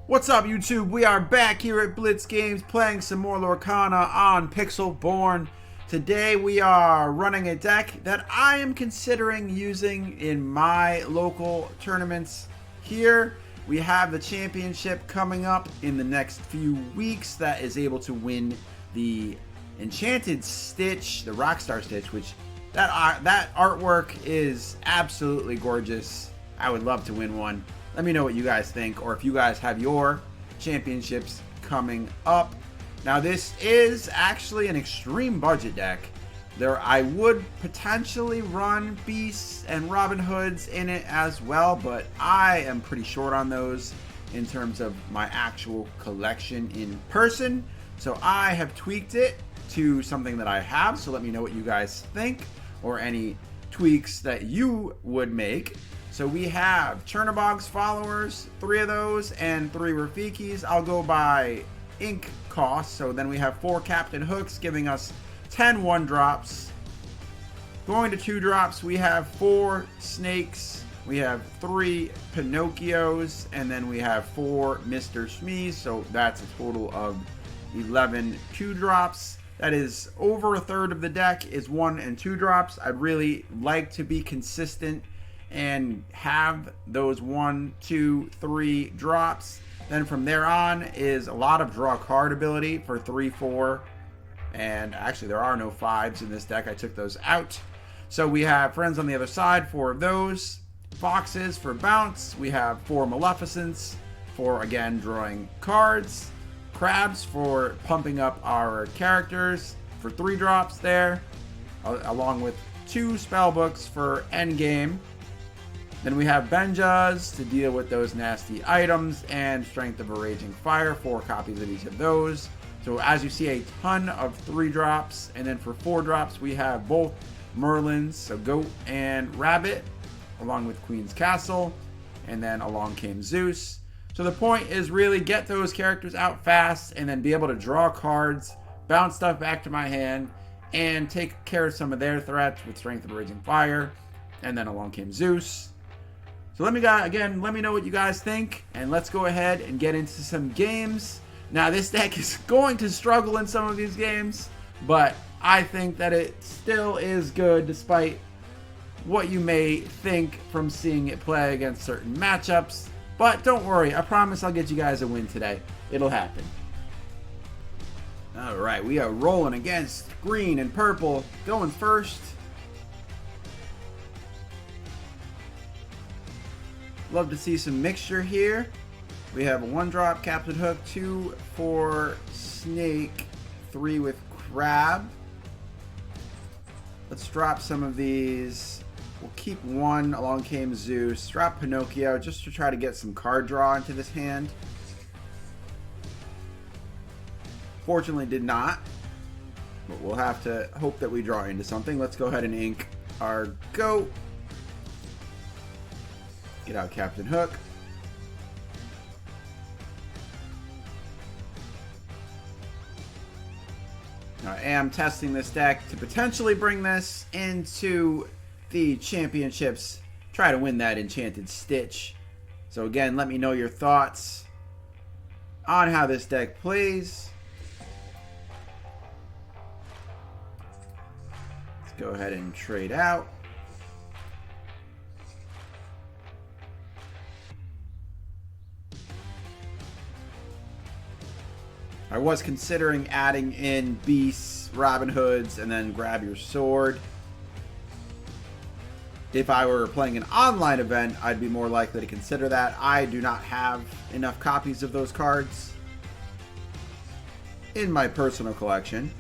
What's up, YouTube? We are back here at Blitz Games playing some more Lorcana on Pixelborn. Today we are running a deck that I am considering using in my local tournaments. Here we have the championship coming up in the next few weeks that is able to win the Enchanted Stitch, the Rockstar Stitch, which that artwork is absolutely gorgeous. I would love to win one. Let me know what you guys think, or if you guys have your championships coming up. Now, this is actually an extreme budget deck. I would potentially run Beasts and Robin Hoods in it as well, but I am pretty short on those in terms of my actual collection in person. So I have tweaked it to something that I have. So let me know what you guys think, or any tweaks that you would make. So we have Chernobog's followers, 3 of those, and 3 Rafikis. I'll go by ink cost. So then we have 4 Captain Hooks, giving us 10 1-drops. Going to 2-drops, we have 4 Snakes. We have 3 Pinocchios, and then we have 4 Mr. Shmees. So that's a total of 11 2-drops. That is over a third of the deck is 1 and 2-drops. I'd really like to be consistent and have those 1, 2, 3 drops. Then from there on is a lot of draw card ability for 3, 4, and actually there are no 5s in this deck. I took those out. So we have Friends on the Other Side, 4 of those. Foxes for bounce. We have 4 Maleficents for, again, drawing cards. Crabs for pumping up our characters for 3 drops there, along with 2 spellbooks for endgame. Then we have Benjas to deal with those nasty items, and Strength of a Raging Fire, 4 copies of each of those. So as you see, a ton of 3 drops. And then for 4 drops, we have both Merlins, so Goat and Rabbit, along with Queen's Castle. And then along came Zeus. So the point is really get those characters out fast and then be able to draw cards, bounce stuff back to my hand, and take care of some of their threats with Strength of a Raging Fire. And then along came Zeus. So let me know what you guys think, and let's go ahead and get into some games. Now, this deck is going to struggle in some of these games, but I think that it still is good despite what you may think from seeing it play against certain matchups. But don't worry, I promise I'll get you guys a win today. It'll happen. All right, we are rolling against green and purple. Going first. Love to see some mixture here. We have a 1-drop Captain Hook, 2 for Snake, 3 with Crab. Let's drop some of these. We'll keep 1. Along came Zeus. Drop Pinocchio just to try to get some card draw into this hand. Fortunately did not, but we'll have to hope that we draw into something. Let's go ahead and ink our Goat. Get out Captain Hook. Now, I am testing this deck to potentially bring this into the championships. Try to win that Enchanted Stitch. So again, let me know your thoughts on how this deck plays. Let's go ahead and trade out. I was considering adding in Beasts, Robin Hoods, and then Grab Your Sword. If I were playing an online event, I'd be more likely to consider that. I do not have enough copies of those cards in my personal collection,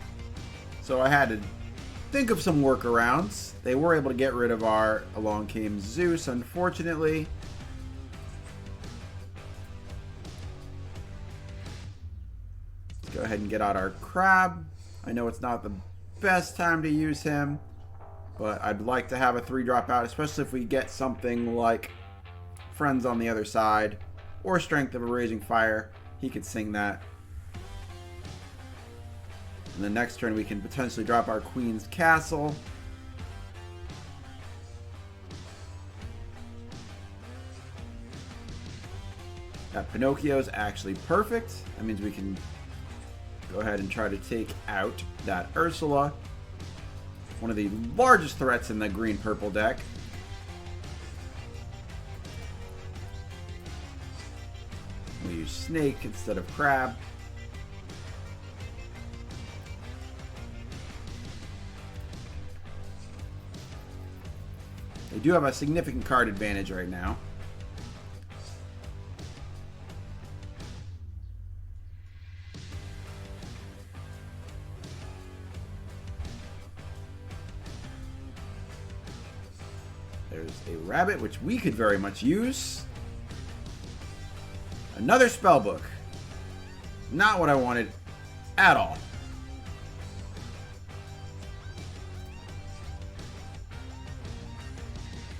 so I had to think of some workarounds. They were able to get rid of our Along Came Zeus, unfortunately. Go ahead and get out our Crab. I know it's not the best time to use him, but I'd like to have a 3-drop out, especially if we get something like Friends on the Other Side or Strength of a Raging Fire. He could sing that. And the next turn we can potentially drop our Queen's Castle. That Pinocchio is actually perfect. That means we can go ahead and try to take out that Ursula. One of the largest threats in the green-purple deck. We use Snake instead of Crab. They do have a significant card advantage right now. There's a rabbit, which we could very much use. Another spellbook. Not what I wanted at all.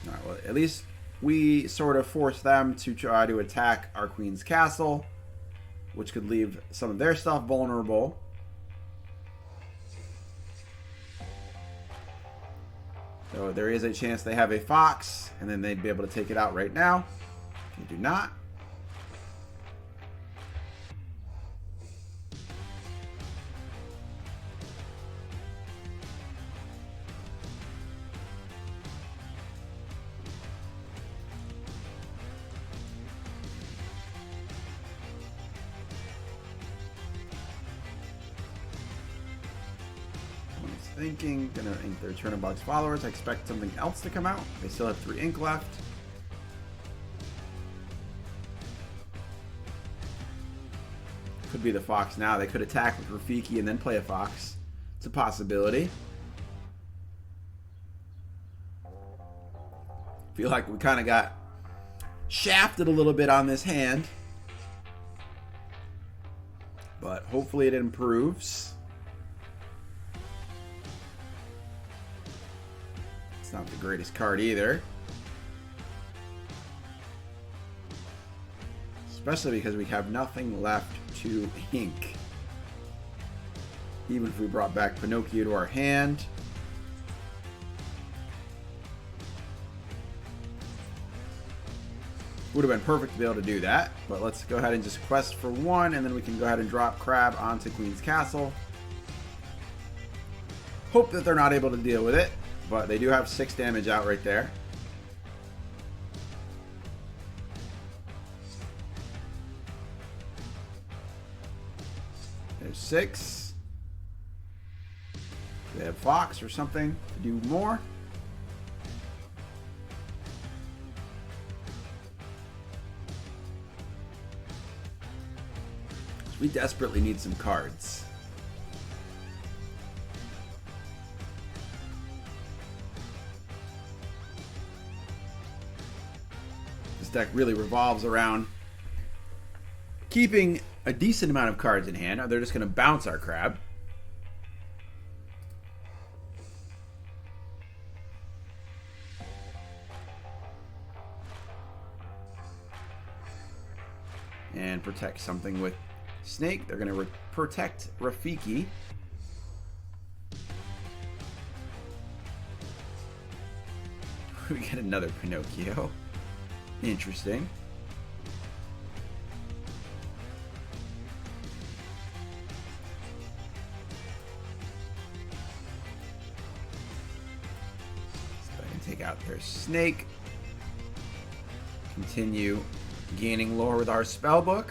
Alright, well, at least we sort of forced them to try to attack our queen's castle, which could leave some of their stuff vulnerable. So there is a chance they have a fox, and then they'd be able to take it out right now. They do not. Thinking, gonna ink their Turn Box followers. I expect something else to come out. They still have 3 ink left. Could be the fox now. They could attack with Rafiki and then play a fox. It's a possibility. Feel like we kind of got shafted a little bit on this hand. But hopefully it improves. It's not the greatest card either. Especially because we have nothing left to ink. Even if we brought back Pinocchio to our hand. Would have been perfect to be able to do that. But let's go ahead and just quest for 1, and then we can go ahead and drop Crab onto Queen's Castle. Hope that they're not able to deal with it. But they do have 6 damage out right there. There's 6. They have Fox or something to do more. We desperately need some cards. Deck really revolves around keeping a decent amount of cards in hand. They're just going to bounce our Crab. And protect something with Snake. They're going to protect Rafiki. We get another Pinocchio. Interesting. So I can take out their Snake. Continue gaining lore with our spellbook.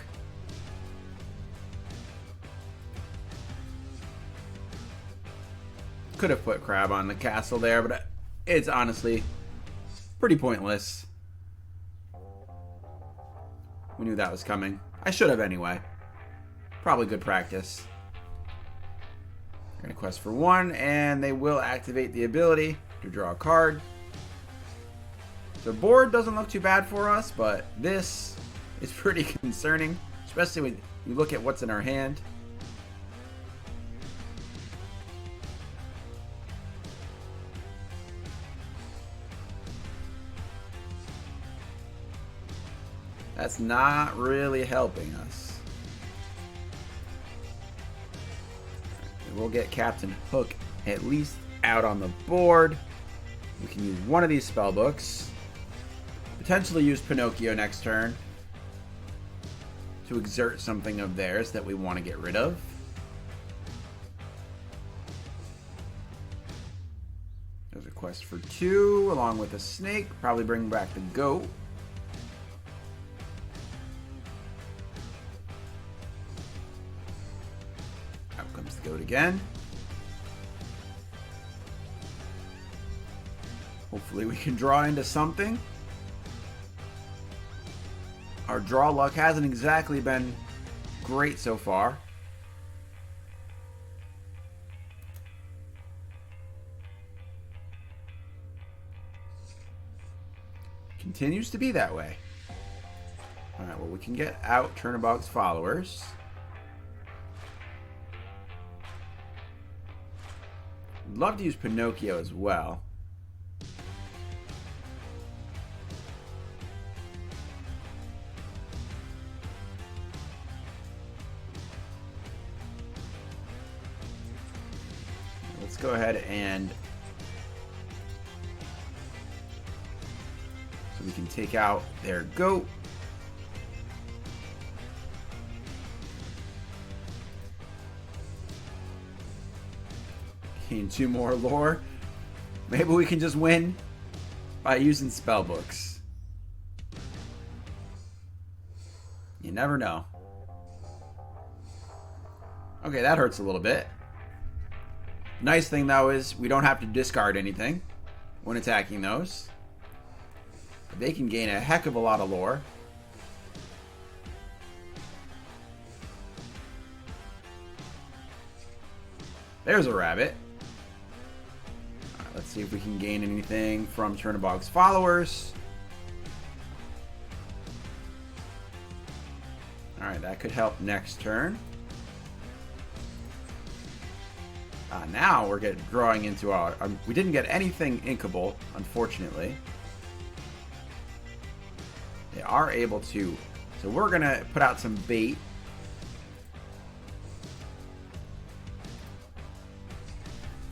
Could have put Crab on the castle there, but it's honestly pretty pointless. We knew that was coming. I should have anyway. Probably good practice. We're going to quest for 1, and they will activate the ability to draw a card. The board doesn't look too bad for us, but this is pretty concerning, especially when you look at what's in our hand. That's not really helping us. We'll get Captain Hook at least out on the board. We can use one of these spell books. Potentially use Pinocchio next turn. to exert something of theirs that we want to get rid of. There's a quest for 2, along with a snake. Probably bring back the goat. Out comes the goat again. Hopefully we can draw into something. Our draw luck hasn't exactly been great so far. Continues to be that way. Alright, well, we can get out Chernobog's followers. I'd love to use Pinocchio as well. Let's go ahead and so we can take out their goat. Gain 2 more lore. Maybe we can just win by using spell books. You never know. Okay, that hurts a little bit. Nice thing though is we don't have to discard anything when attacking those. They can gain a heck of a lot of lore. There's a rabbit. All right, let's see if we can gain anything from Chernobog's followers. Alright, that could help next turn. Now we're drawing into our... we didn't get anything inkable, unfortunately. They are able to... So we're going to put out some bait.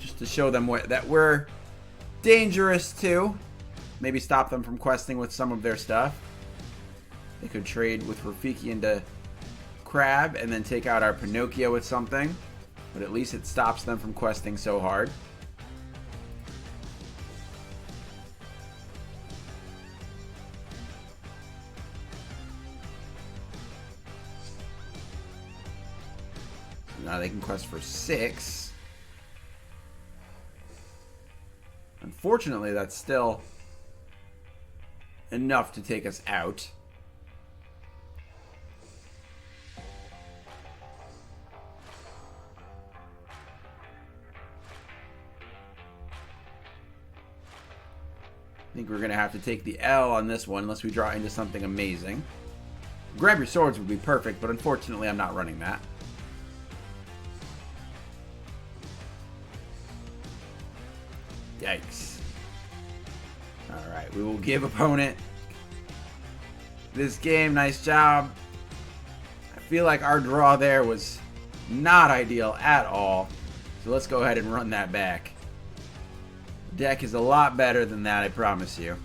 Just to show them that we're dangerous too. Maybe stop them from questing with some of their stuff. They could trade with Rafiki into Crab and then take out our Pinocchio with something. But at least it stops them from questing so hard. So now they can quest for 6. Unfortunately, that's still enough to take us out. I think we're going to have to take the L on this one unless we draw into something amazing. Grab your swords would be perfect, but unfortunately I'm not running that. Yikes. Alright, we will give opponent this game. Nice job. I feel like our draw there was not ideal at all. So let's go ahead and run that back. Deck is a lot better than that, I promise you.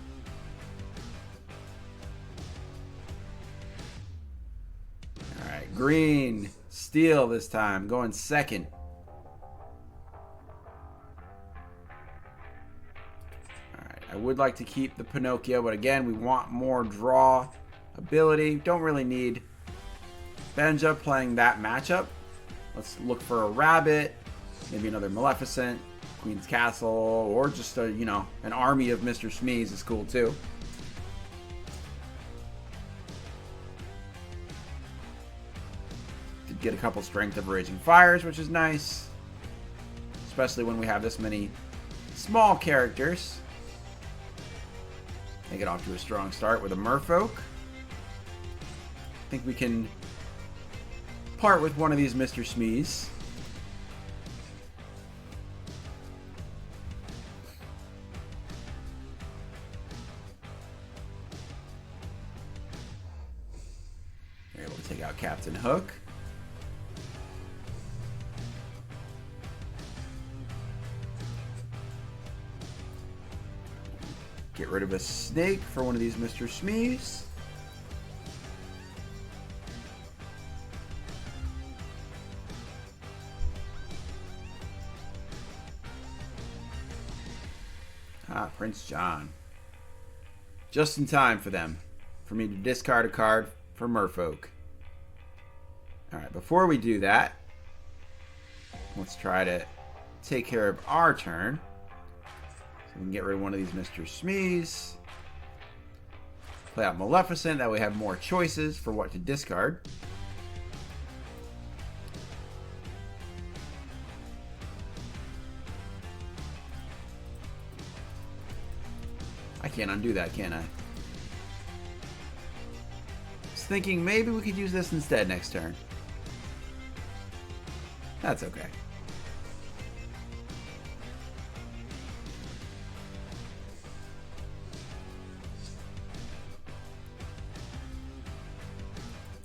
Alright, green. Steel this time. Going second. Alright, I would like to keep the Pinocchio, but again, we want more draw ability. Don't really need Benja playing that matchup. Let's look for a rabbit. Maybe another Maleficent. Queen's Castle, or just a, you know, an army of Mr. Smees is cool too. Did get a couple Strength of Raging Fires, which is nice. Especially when we have this many small characters. They get off to a strong start with a Merfolk. I think we can part with one of these Mr. Smees. Take out Captain Hook. Get rid of a snake for one of these Mr. Smees. Ah, Prince John. Just in time for them. For me to discard a card for Merfolk. Alright, before we do that, let's try to take care of our turn. So we can get rid of one of these Mr. Smees. Play out Maleficent, that way we have more choices for what to discard. I can't undo that, can I? I was thinking maybe we could use this instead next turn. That's okay.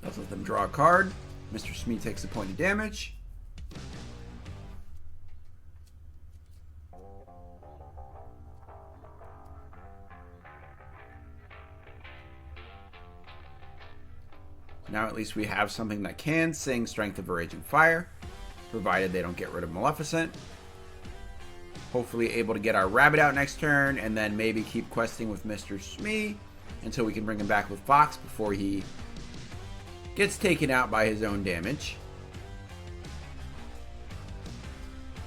Let's let them draw a card. Mr. Smee takes a point of damage. Now at least we have something that can sing Strength of a Raging Fire, provided they don't get rid of Maleficent. Hopefully able to get our rabbit out next turn, and then maybe keep questing with Mr. Smee until we can bring him back with Fox before he gets taken out by his own damage.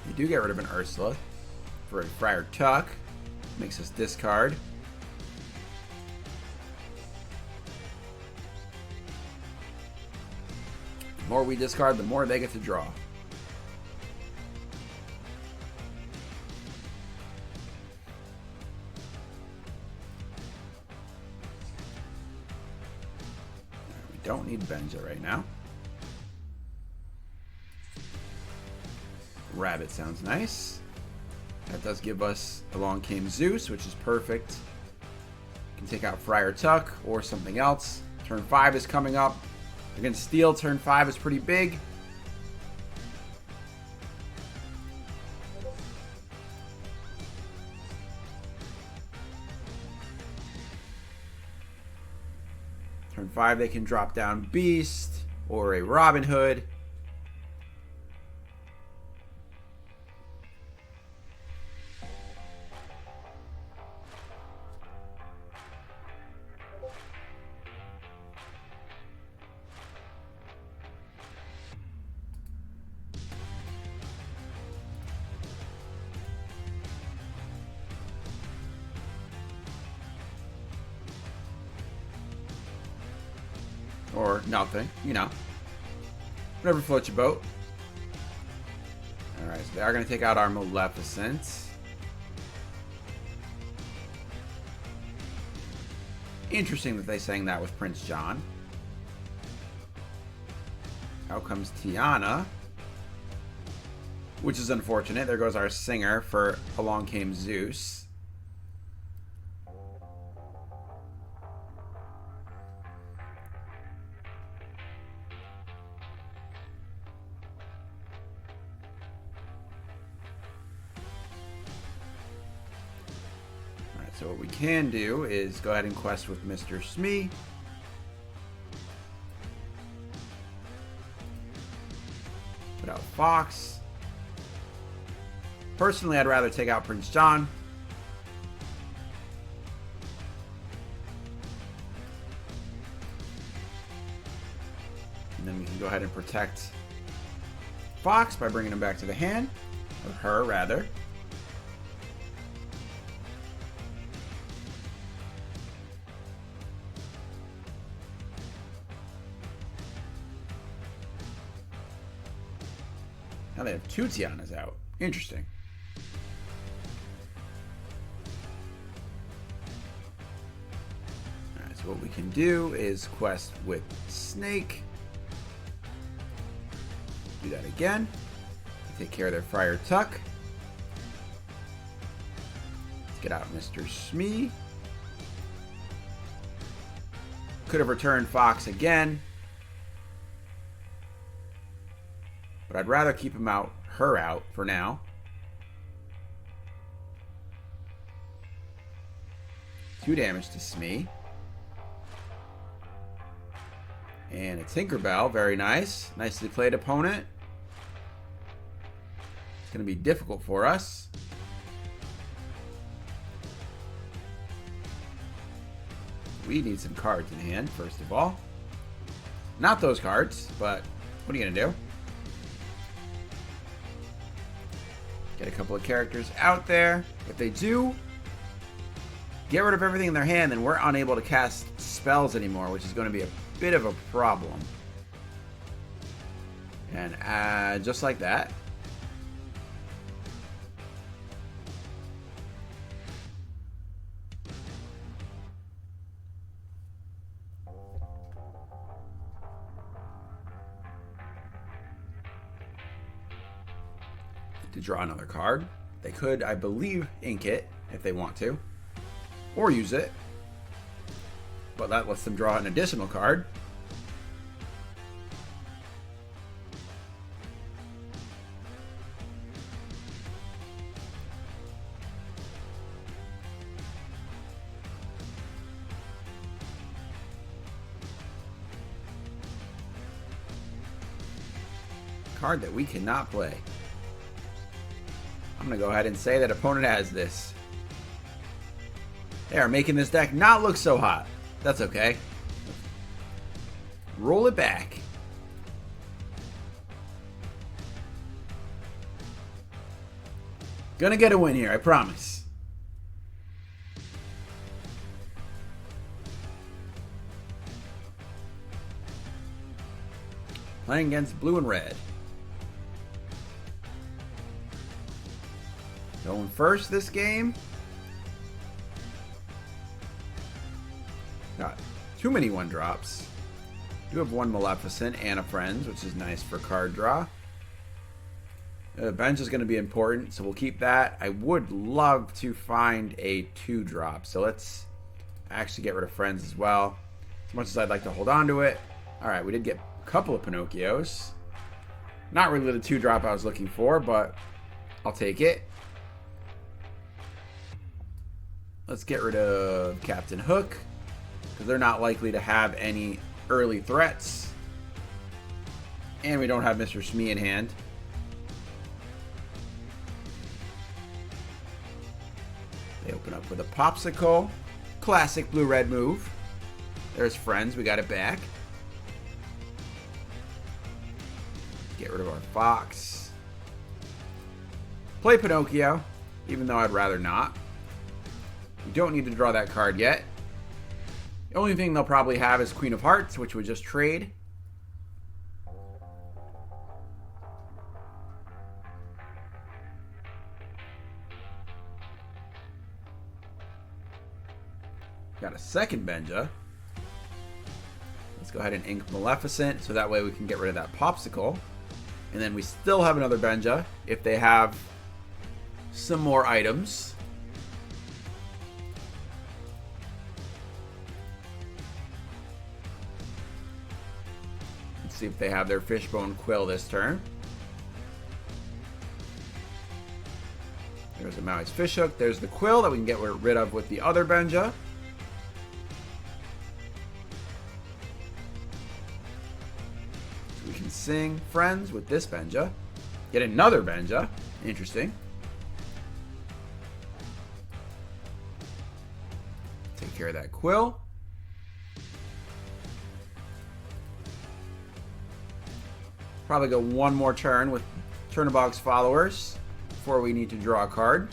We do get rid of an Ursula for a Friar Tuck. Makes us discard. The more we discard, the more they get to draw. We don't need Benja right now. Rabbit sounds nice. That does give us Along Came Zeus, which is perfect. Can take out Friar Tuck or something else. Turn 5 is coming up. Against Steel, turn 5 is pretty big. Turn 5, they can drop down Beast or a Robin Hood. Or nothing, you know. Whatever floats your boat. Alright, so they are going to take out our Maleficent. Interesting that they sang that with Prince John. Out comes Tiana. Which is unfortunate. There goes our singer for Along Came Zeus. So what we can do is go ahead and quest with Mr. Smee. Put out Fox. Personally, I'd rather take out Prince John. And then we can go ahead and protect Fox by bringing him back to the hand. Or her, rather. Now they have 2 Tianas out. Interesting. Alright, so what we can do is quest with Snake. Do that again. Take care of their Friar Tuck. Let's get out Mr. Smee. Could have returned Fox again. But I'd rather keep him out, her out, for now. Two damage to Smee. And a Tinkerbell, very nice. Nicely played, opponent. It's going to be difficult for us. we need some cards in hand, first of all. Not those cards, but what are you going to do? Get a couple of characters out there. If they do get rid of everything in their hand, then we're unable to cast spells anymore, which is going to be a bit of a problem. And just like that. To draw another card. They could, I believe, ink it if they want to, or use it, but that lets them draw an additional card. Card that we cannot play. I'm going to go ahead and say that opponent has this. They are making this deck not look so hot. That's okay. Roll it back. Gonna get a win here, I promise. Playing against blue and red. Going first this game. Not too many 1-drops. Do have one Maleficent and a Friends, which is nice for card draw. Bench is going to be important, so we'll keep that. I would love to find a 2-drop, so let's actually get rid of Friends as well. As much as I'd like to hold on to it. Alright, we did get a couple of Pinocchios. Not really the 2-drop I was looking for, but I'll take it. Let's get rid of Captain Hook, because they're not likely to have any early threats. And we don't have Mr. Smee in hand. They open up with a Popsicle. Classic blue-red move. There's Friends, we got it back. Get rid of our Fox. Play Pinocchio, even though I'd rather not. We don't need to draw that card yet. The only thing they'll probably have is Queen of Hearts, which would just trade. Got a second Benja. Let's go ahead and ink Maleficent, so that way we can get rid of that Popsicle. And then we still have another Benja if they have some more items. Let's see if they have their Fishbone Quill this turn. There's a Maui's Fishhook. There's the Quill that we can get rid of with the other Benja. Sing Friends with this Benja. Get another Benja. Interesting. Take care of that Quill. Probably go one more turn with Turnabog's followers before we need to draw a card.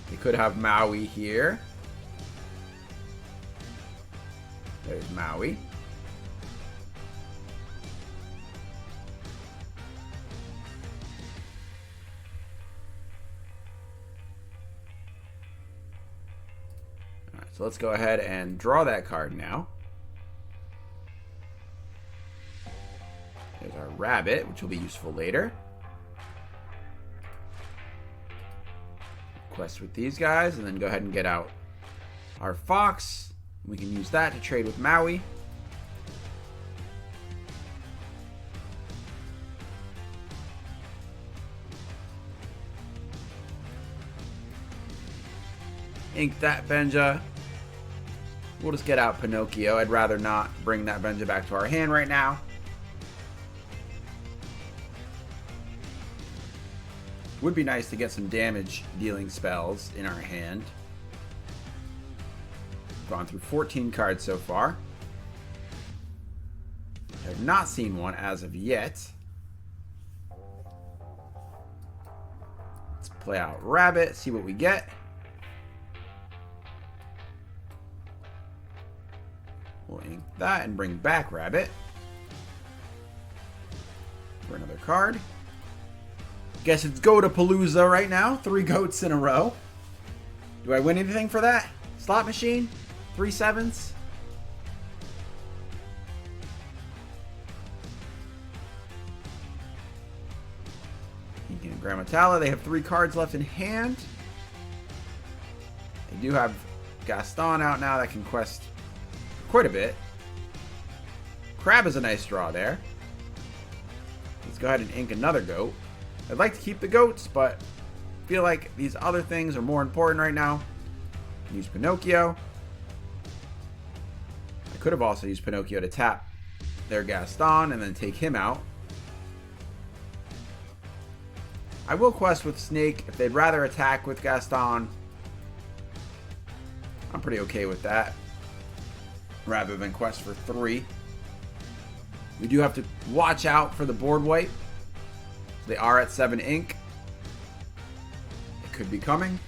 We could have Maui here. There's Maui. So let's go ahead and draw that card now. There's our rabbit, which will be useful later. Quest with these guys, and then go ahead and get out our fox. We can use that to trade with Maui. Ink that Benja. We'll just get out Pinocchio. I'd rather not bring that Benja back to our hand right now. Would be nice to get some damage dealing spells in our hand. gone through 14 cards so far. I have not seen one as of yet. Let's play out Rabbit, see what we get. We'll ink that and bring back Rabbit for another card. Guess it's Goatapalooza right now. 3 goats in a row. Do I win anything for that? Slot machine? 3 7s? Inking and Grammatala. They have 3 cards left in hand. They do have Gaston out now that can quest quite a bit. Crab is a nice draw there. Let's go ahead and ink another goat. I'd like to keep the goats, but I feel like these other things are more important right now. Use Pinocchio. I could have also used Pinocchio to tap their Gaston and then take him out. I will quest with Snake if they'd rather attack with Gaston. I'm pretty okay with that, rather than quest for 3. We do have to watch out for the board wipe. They are at 7 ink. It could be coming.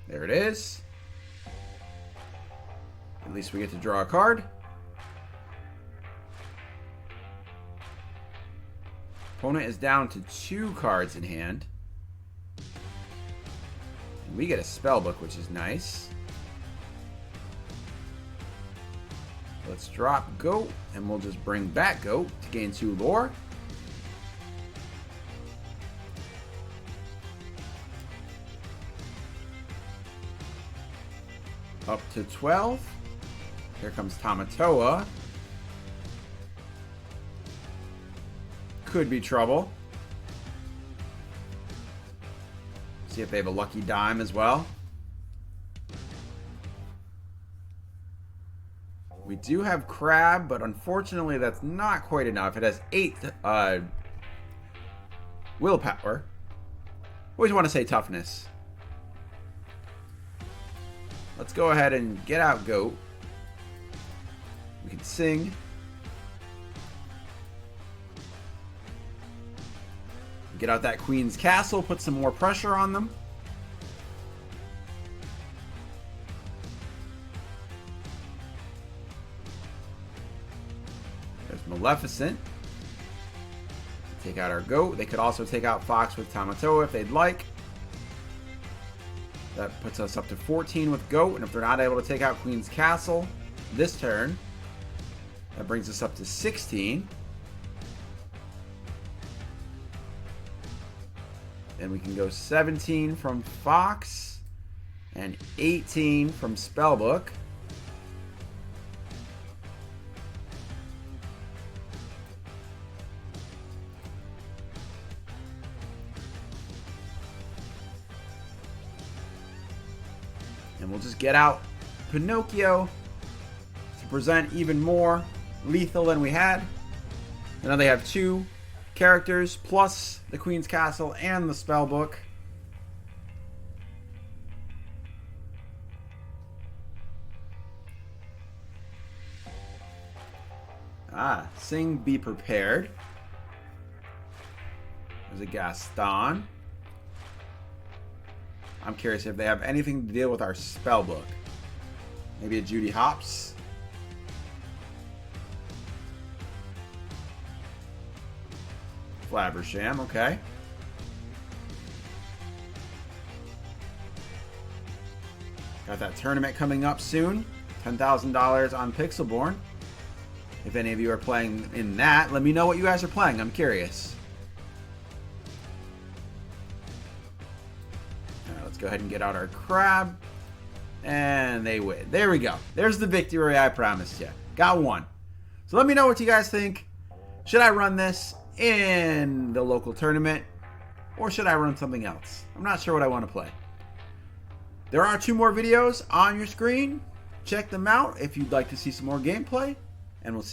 There it is. At least we get to draw a card. Opponent is down to 2 cards in hand. And we get a spellbook, which is nice. Let's drop Goat, and we'll just bring back Goat to gain 2 lore. Up to 12. Here comes Tamatoa. Could be trouble. See if they have a lucky dime as well. We do have Crab, but unfortunately that's not quite enough. It has 8 willpower. Always want to say toughness. Let's go ahead and get out Goat. We can sing. Get out that Queen's Castle, put some more pressure on them. There's Maleficent. Take out our Goat. They could also take out Fox with Tamatoa if they'd like. That puts us up to 14 with Goat, and if they're not able to take out Queen's Castle this turn, that brings us up to 16. Then we can go 17 from Fox and 18 from Spellbook. And we'll just get out Pinocchio to present even more lethal than we had. And now they have 2 characters plus the Queen's Castle and the Spellbook. Sing, be prepared. There's a Gaston. I'm curious if they have anything to deal with our Spellbook. Maybe a Judy Hopps. Flabbersham, okay. Got that tournament coming up soon. $10,000 on Pixelborn. If any of you are playing in that, let me know what you guys are playing. I'm curious. Alright, let's go ahead and get out our Crab. And they win. There we go. There's the victory I promised you. Got 1. So let me know what you guys think. Should I run this in the local tournament, or should I run something else? I'm not sure what I want to play. There are 2 more videos on your screen. Check them out if you'd like to see some more gameplay, and we'll see